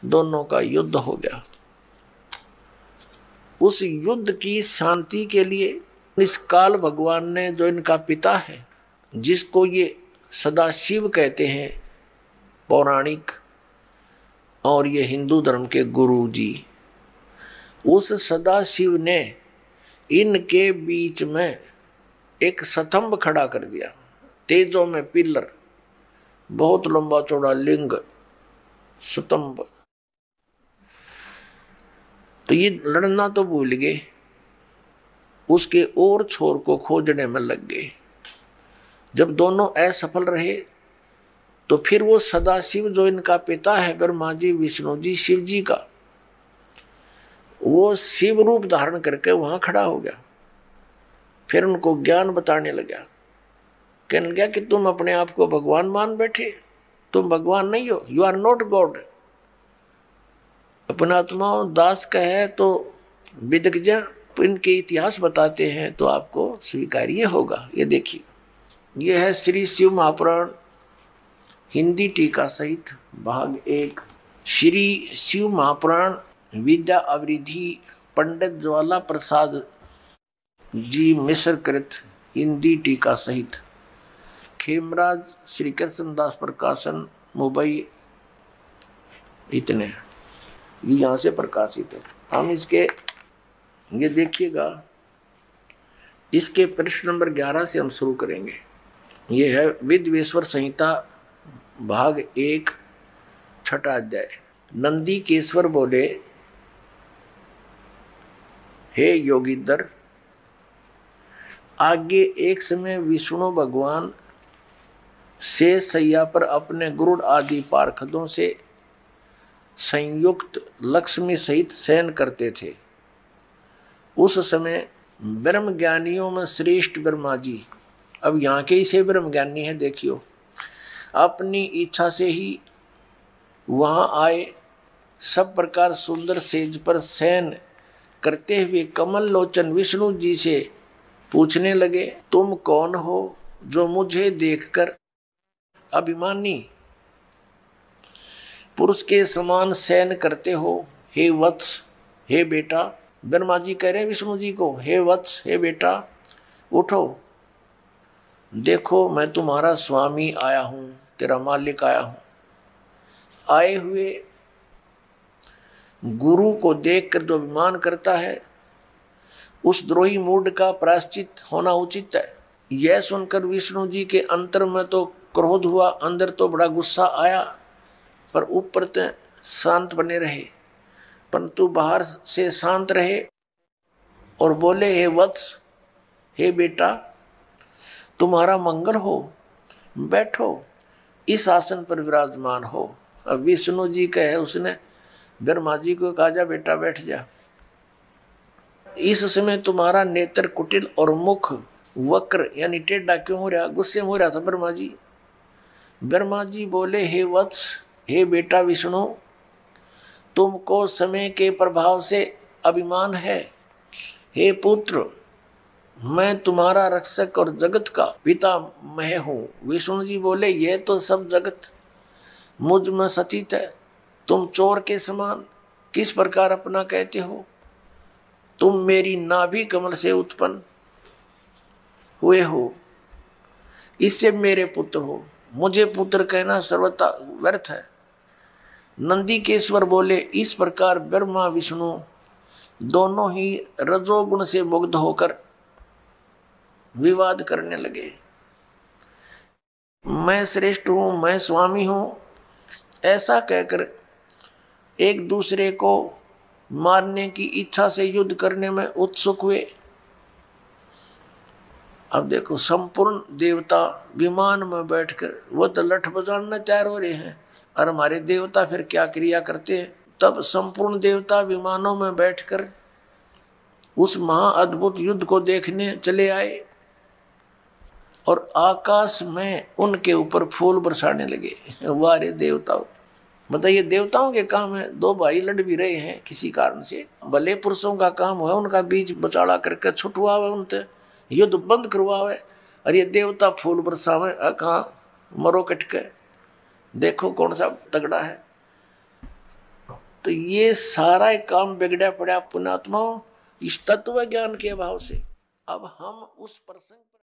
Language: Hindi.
दोनों का युद्ध हो गया। उस युद्ध की शांति के लिए इस काल भगवान ने, जो इनका पिता है, जिसको ये सदाशिव कहते हैं पौराणिक, और ये हिंदू धर्म के गुरु जी, उस सदाशिव ने इनके बीच में एक स्तंभ खड़ा कर दिया, तेजों में पिलर, बहुत लंबा चौड़ा लिंग स्तंभ। तो ये लड़ना तो भूल गए, उसके और छोर को खोजने में लग गए। जब दोनों असफल रहे तो फिर वो सदाशिव, जो इनका पिता है ब्रह्मा जी, विष्णु जी, शिव जी का, वो शिव रूप धारण करके वहां खड़ा हो गया। फिर उनको ज्ञान बताने लगा, कहने लगा कि तुम अपने आप को भगवान मान बैठे, तुम भगवान नहीं हो, यू आर नॉट गॉड। अपना आत्मा दास का है तो विदग्ध इनके इतिहास बताते हैं तो आपको स्वीकार्य होगा। ये देखिए, ये है श्री शिव महापुराण हिंदी टीका सहित भाग 1, श्री शिव महापुराण विद्या अवरिधि पंडित ज्वाला प्रसाद जी मिश्र कृत हिंदी टीका सहित, खेमराज श्री कृष्णदास प्रकाशन मुंबई। इतने ये यहाँ से प्रकाशित है। हम इसके ये देखिएगा, इसके पृष्ठ नंबर 11 से हम शुरू करेंगे। ये है विद्वेश्वर संहिता भाग 1 छठा अध्याय। नंदी केश्वर बोले, हे योगीधर, आगे एक समय विष्णु भगवान शेष सैया पर अपने गुरुड़ आदि पार्षदों से संयुक्त लक्ष्मी सहित शयन करते थे। उस समय ब्रह्म ज्ञानियों में श्रेष्ठ ब्रह्मा जी, अब यहाँ के इसे ब्रह्म ज्ञानी है, देखियो, अपनी इच्छा से ही वहाँ आए। सब प्रकार सुंदर सेज पर शयन करते हुए कमल लोचन विष्णु जी से पूछने लगे, तुम कौन हो जो मुझे देखकर अभिमानी पुरुष के समान शयन करते हो? हे वत्स, हे बेटा। ब्रह्मा जी कह रहे हैं विष्णु जी को, हे वत्स, हे बेटा, उठो, देखो मैं तुम्हारा स्वामी आया हूं, तेरा मालिक आया हूं। आए हुए गुरु को देखकर जो अभिमान करता है, उस द्रोही मूड का प्रायश्चित होना उचित है। यह सुनकर विष्णु जी के अंतर में तो क्रोध हुआ, अंदर तो बड़ा गुस्सा आया, पर ऊपर तो शांत बने रहे, परंतु बाहर से शांत रहे और बोले, हे वत्स, हे बेटा, तुम्हारा मंगल हो, बैठो, इस आसन पर विराजमान हो। अब विष्णु जी कहे, उसने ब्रह्मा जी को कहा, जा बेटा बैठ जा। इस समय तुम्हारा नेत्र कुटिल और मुख वक्र यानी टेढ़ा क्यों हो रहा? गुस्से में हो रहा था ब्रह्मा जी। ब्रह्मा जी बोले, हे वत्स, हे बेटा विष्णु, तुमको समय के प्रभाव से अभिमान है। हे पुत्र, मैं तुम्हारा रक्षक और जगत का पिता मैं हूँ। विष्णु जी बोले, यह तो सब जगत मुझ में सचित है, तुम चोर के समान किस प्रकार अपना कहते हो? तुम मेरी नाभि कमल से उत्पन्न हुए हो, इससे मेरे पुत्र हो, मुझे पुत्र कहना सर्वथा व्यर्थ है। नंदीकेश्वर बोले, इस प्रकार ब्रह्मा विष्णु दोनों ही रजोगुण से मुग्ध होकर विवाद करने लगे। मैं श्रेष्ठ हूं, मैं स्वामी हूं, ऐसा कहकर एक दूसरे को मारने की इच्छा से युद्ध करने में उत्सुक हुए। अब देखो, संपूर्ण देवता विमान में बैठकर वो तो लठ बजाना तैयार हो रहे हैं, और हमारे देवता फिर क्या क्रिया करते हैं? तब संपूर्ण देवता विमानों में बैठकर उस महाअद्भुत युद्ध को देखने चले आए और आकाश में उनके ऊपर फूल बरसाने लगे। वारे देवताओं, बताइए, देवताओं के काम है, दो भाई लड़ भी रहे हैं किसी कारण से, भले पुरुषों का काम है उनका बीच बचाड़ा करके छुटवावे, उनसे युद्ध बंद करवावे, और ये देवता फूल बरसावे। कहाँ मरो कटके, देखो कौन सा तगड़ा है। तो ये सारा एक काम बिगड़ा पड़ा पुण्यात्माओं इस तत्व ज्ञान के अभाव से। अब हम उस प्रसंग